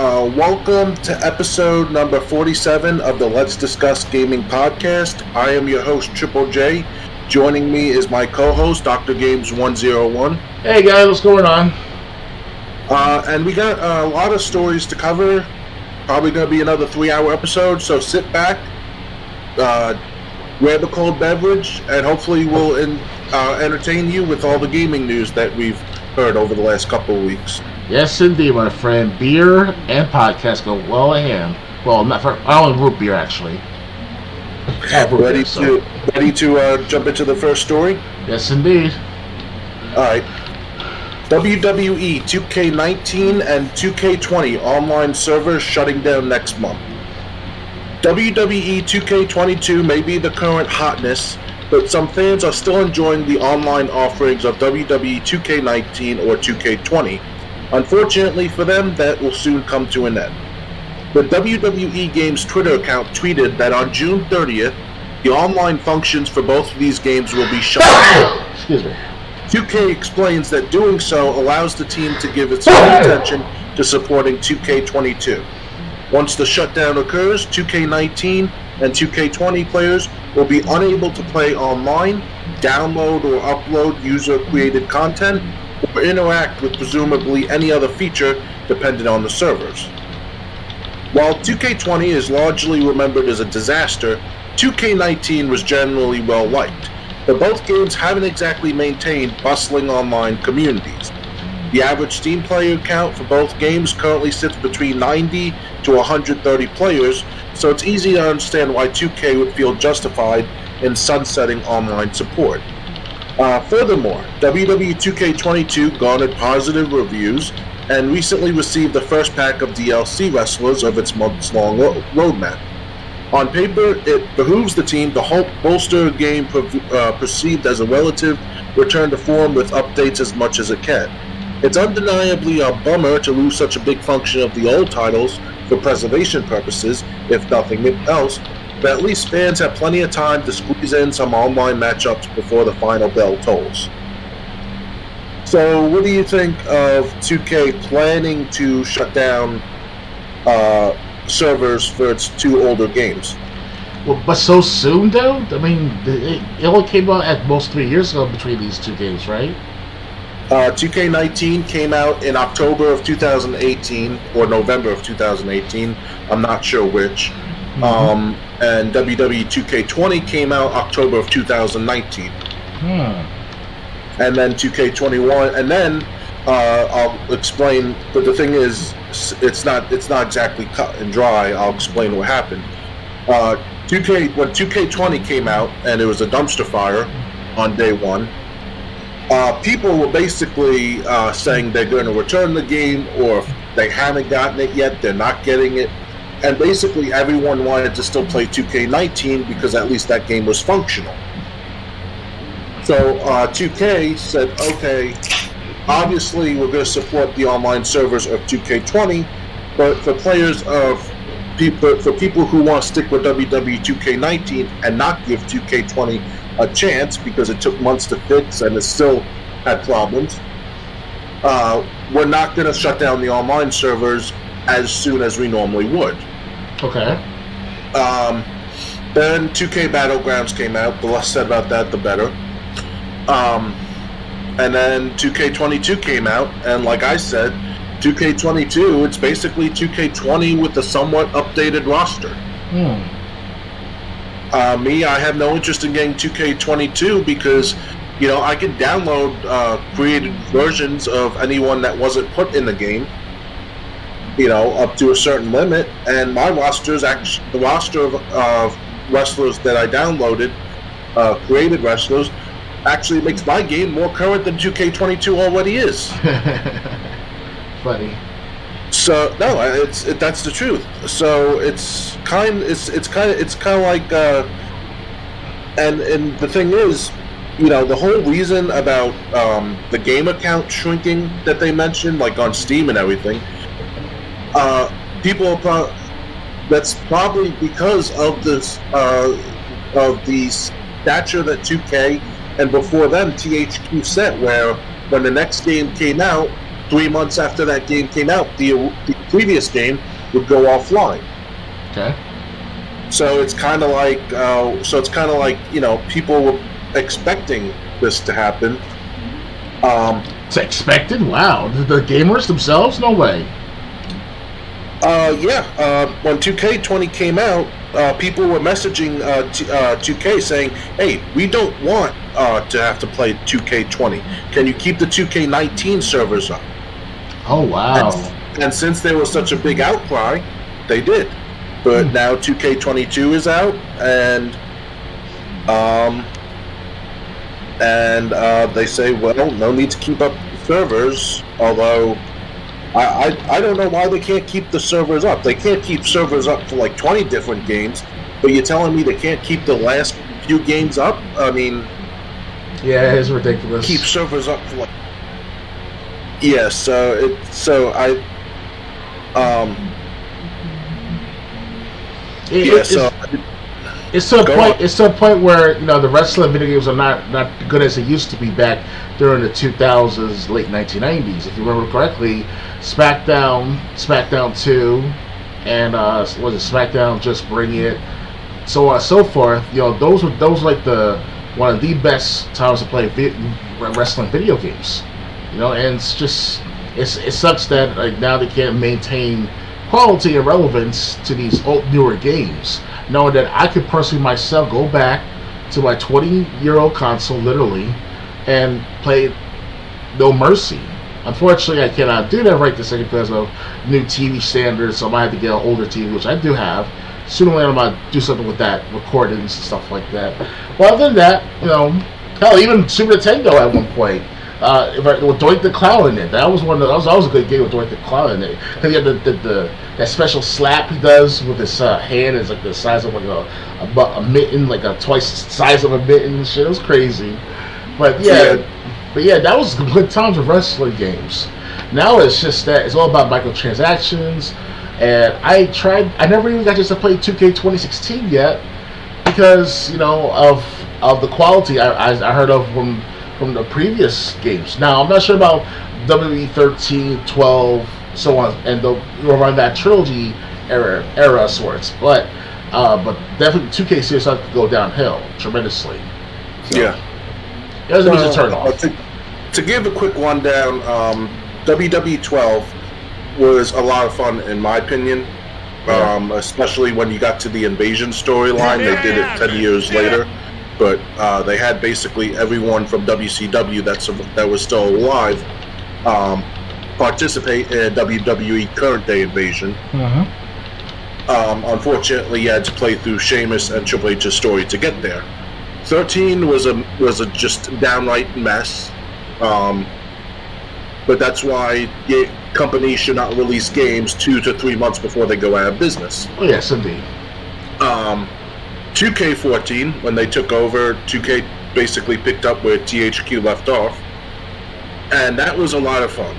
Welcome to episode number 47 of the Let's Discuss Gaming podcast. I am your host, Triple J. Joining me is my co-host, Dr. Games 101. Hey guys, what's going on? And we got a lot of stories to cover. Probably going to be another 3-hour episode, so sit back, grab a cold beverage, and hopefully we'll entertain you with all the gaming news that we've heard over the last couple of weeks. Yes, indeed, my friend. Beer and podcast go well hand. Well, not for I only root beer actually. Ready to jump into the first story? Yes, indeed. All right. WWE 2K19 and 2K20 online servers shutting down next month. WWE 2K22 may be the current hotness, but some fans are still enjoying the online offerings of WWE 2K19 or 2K20. Unfortunately for them, that will soon come to an end. The WWE Games Twitter account tweeted that on June 30th, the online functions for both of these games will be shut down. Excuse me. 2K explains that doing so allows the team to give its full attention to supporting 2K22. Once the shutdown occurs, 2K19 and 2K20 players will be unable to play online, download or upload user-created content, or interact with presumably any other feature dependent on the servers. While 2K20 is largely remembered as a disaster, 2K19 was generally well-liked, but both games haven't exactly maintained bustling online communities. The average Steam player count for both games currently sits between 90 to 130 players, so it's easy to understand why 2K would feel justified in sunsetting online support. Furthermore, WWE 2K22 garnered positive reviews and recently received the first pack of DLC wrestlers of its months-long roadmap. On paper, it behooves the team to help bolster a game perceived as a relative return to form with updates as much as it can. It's undeniably a bummer to lose such a big function of the old titles for preservation purposes, if nothing else, but at least fans have plenty of time to squeeze in some online matchups before the final bell tolls. So, what do you think of 2K planning to shut down servers for its two older games? Well, but so soon, though? I mean, it only came out at most 3 years ago between these two games, right? 2K19 came out in October of 2018, or November of 2018. I'm not sure which. Mm-hmm. And WWE 2K20 came out October of 2019. And then 2K21, and then I'll explain. But the thing is, it's not exactly cut and dry. I'll explain what happened. When 2K20 came out, and it was a dumpster fire on day one. People were basically saying they're going to return the game, or if they haven't gotten it yet, they're not getting it. And basically everyone wanted to still play 2K19 because at least that game was functional. So 2K said, okay, obviously we're going to support the online servers of 2K20, but for people who want to stick with WWE 2K19 and not give 2K20 a chance because it took months to fix and it still had problems, we're not going to shut down the online servers as soon as we normally would. Okay. Then 2K Battlegrounds came out. The less said about that, the better. And then 2K22 came out, and like I said, 2K22, it's basically 2K20 with a somewhat updated roster. I have no interest in getting 2K22 because, I can download created versions of anyone that wasn't put in the game, up to a certain limit, and my roster is actually the roster of wrestlers that I downloaded, created wrestlers, actually makes my game more current than 2K22 already is. Funny. So no, that's the truth. So it's kind of like, and the thing is, the whole reason about the game account shrinking that they mentioned, like on Steam and everything, that's probably because of this of the stature that 2K and before them THQ set, where when the next game came out, 3 months after that game came out, the previous game would go offline. Okay. So it's kind of like, people were expecting this to happen. It's expected? Wow. The gamers themselves? No way. When 2K20 came out, people were messaging 2K saying, "Hey, we don't want to have to play 2K20. Can you keep the 2K19 servers up?" Oh, wow. And since there was such a big outcry, they did. But now 2K22 is out, and they say, well, no need to keep up the servers, although I don't know why they can't keep the servers up. They can't keep servers up for like 20 different games, but you're telling me they can't keep the last few games up? I mean... Yeah, it's ridiculous. Keep servers up for like... Yeah, It's to a point. It's to a point where the wrestling video games are not good as they used to be back during the 2000s, late 1990s. If you remember correctly, SmackDown 2, and was it SmackDown Just Bring It, so on and so forth. Those were like one of the best times to play wrestling video games. And it's just it sucks that like now they can't maintain quality and relevance to these newer games. Knowing that I could personally myself go back to my 20-year-old console, literally, and play No Mercy. Unfortunately, I cannot do that right this second because of new TV standards, so I might have to get an older TV, which I do have. Sooner or later, I'm going to do something with that, recordings and stuff like that. Well, other than that, hell, even Super Nintendo at one point. With Doink the Clown in it, that was a good game with Doink the Clown in it. Because he had that special slap he does with his hand is like the size of like a mitten, like a twice the size of a mitten and shit. It was crazy, but yeah, that was good times with wrestling games. Now it's just that it's all about microtransactions, and I never even got just to play 2K 2016 yet because of the quality I heard of from the previous games. Now, I'm not sure about WWE 13, 12, so on, and around that trilogy era sorts, but definitely 2K series has to go downhill tremendously. So, yeah. It was an easy turn off. To give a quick rundown, WWE 12 was a lot of fun, in my opinion, especially when you got to the Invasion storyline. They did it 10 years later. But they had basically everyone from WCW that was still alive participate in WWE Current Day Invasion. Mm-hmm. Unfortunately, you had to play through Sheamus and Triple H's story to get there. 13 was a just downright mess. But that's why companies should not release games 2 to 3 months before they go out of business. Oh, yes, indeed. 2K14, when they took over, 2K basically picked up where THQ left off, and that was a lot of fun.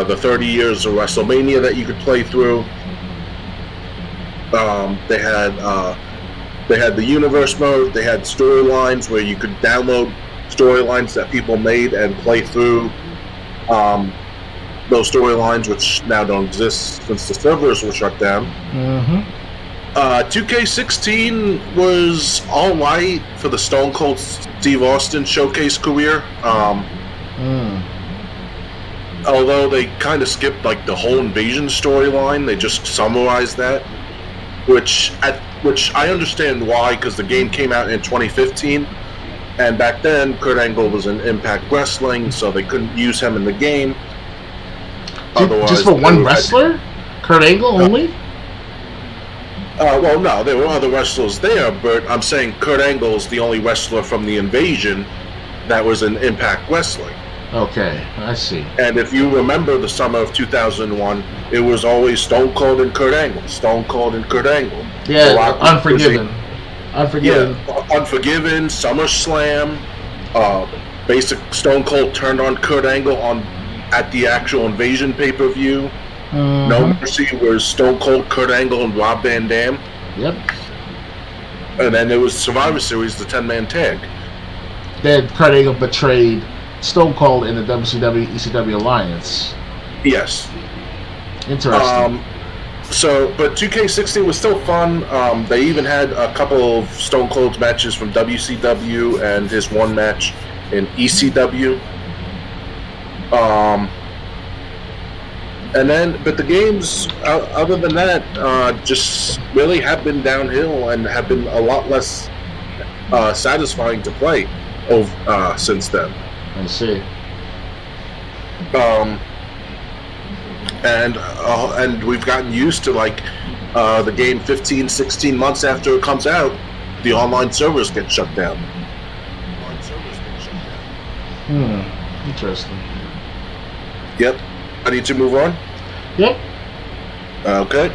The 30 years of WrestleMania that you could play through. They had the universe mode. They had storylines where you could download storylines that people made and play through those storylines, which now don't exist since the servers were shut down. Mm-hmm. 2K16 was all right for the Stone Cold Steve Austin showcase career. Although they kind of skipped like the whole Invasion storyline, they just summarized that, which I understand why, because the game came out in 2015, and back then Kurt Angle was in Impact Wrestling, so they couldn't use him in the game. Just for one wrestler, Kurt Angle only. Well, no, there were other wrestlers there, but I'm saying Kurt Angle is the only wrestler from the Invasion that was in Impact Wrestling. Okay, I see. And if you remember the summer of 2001, it was always Stone Cold and Kurt Angle. Stone Cold and Kurt Angle. Yeah, Unforgiven. Yeah, Unforgiven, SummerSlam. Basic Stone Cold turned on Kurt Angle at the actual Invasion pay-per-view. Mm-hmm. No Mercy was Stone Cold, Kurt Angle, and Rob Van Dam. Yep. And then there was Survivor Series, the 10-man tag. Then Kurt Angle betrayed Stone Cold in the WCW ECW alliance. Yes. Interesting. But 2K16 was still fun. They even had a couple of Stone Cold matches from WCW and his one match in ECW. But the games, other than that, just really have been downhill and have been a lot less satisfying to play since then. I see. And we've gotten used to the game 15, 16 months after it comes out, the online servers get shut down. Interesting. Yep. Ready to move on? Yep. Okay.